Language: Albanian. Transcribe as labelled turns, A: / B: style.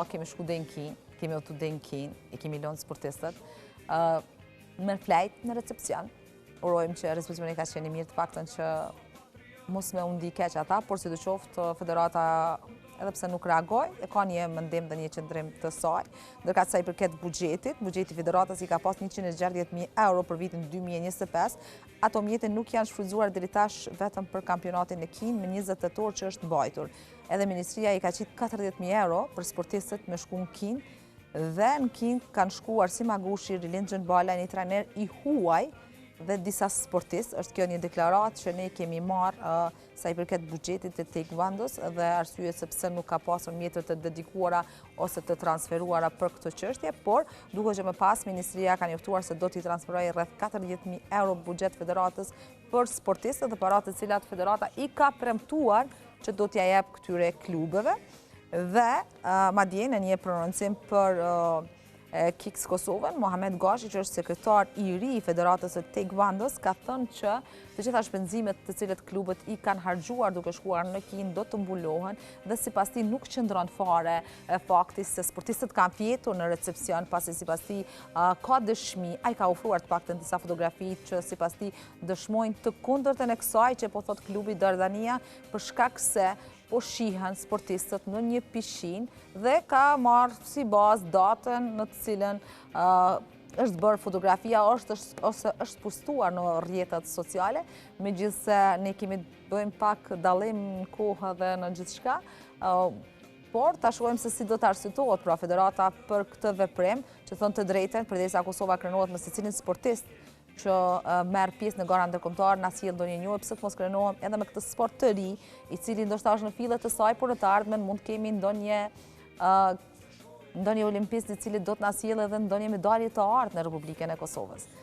A: Kemi shku dhe në Kinë, kemi otu dhe në Kinë, i kemi lënë sportistët. Merë flajt në recepcion. Urojmë që recepcioni ka qenë mirë të paktën që mos me undi keq ata, por si të qoftë federata edhe pse nuk reagoj, e ka një mendim dhe një qëndrim të saj. Ndërka sa i përket buxhetit, buxheti federatës i ka pas 160.000 euro për vitin 2025. Ato mjete nuk janë shfrytzuar deri tash vetëm për kampionatin e Kinë me 20 tetor që është mbajtur. Edhe Ministria i ka qitë 40.000 euro për sportistët me shku në Kinë, dhe në Kinë kanë shkuar si Magushi, Rilin Gjënbala, një trajner i huaj dhe disa sportistë. Është kjo një deklarat që ne kemi marrë sa i përket buxhetit të taekwondos dhe arsye sepse nuk ka pasur mjete të dedikuara ose të transferuara për këtë çështje, por duke që më pas Ministria ka njoftuar se do t'i transferojë rreth 40.000 euro buxhet federatës për sportistët dhe parat të cilat federata i ka premtuar që do t'ja jep këtyre klubeve. Dhe madje në një prononcim për Kiks Kosovën, Mohamed Gashi, që është sekretar i ri i Federatës së Taekwondos, ka thënë që të gjitha shpenzimet të cilët klubet i kanë harxuar duke shkuar në Kinë do të mbulohen dhe sipas tij nuk qëndron fare fakti se sportistët kanë fjetur në recepcion, pasi sipas tij ka dëshmi, ai ka ofruar të paktën disa fotografi që sipas tij dëshmojnë të kundërtën e kësaj që po thot klubi Dardania, për shkak se po shihen sportistët në një pishinë dhe ka marrë si bazë datën në të cilën është bërë fotografia ose është postuar në rrjetet sociale, megjithse ne kemi bëjmë pak dallim në kohë dhe në gjithçka, por ta shohim se si do të arsyetohet pra federata për këtë veprim, që thon të drejtën, përderisa Kosova krenohet me secilin sportist që merr pjesë në gara ndërkombëtare, na sjell ndonjë njohje, pse të mos krenohem edhe me këtë sport të ri, i cili ndoshta është në fillet të saj, por në të ardhmen mund kemi ndonjë olimpist i cili do të na sjellë edhe ndonjë medalje të artë në Republikën e Kosovës.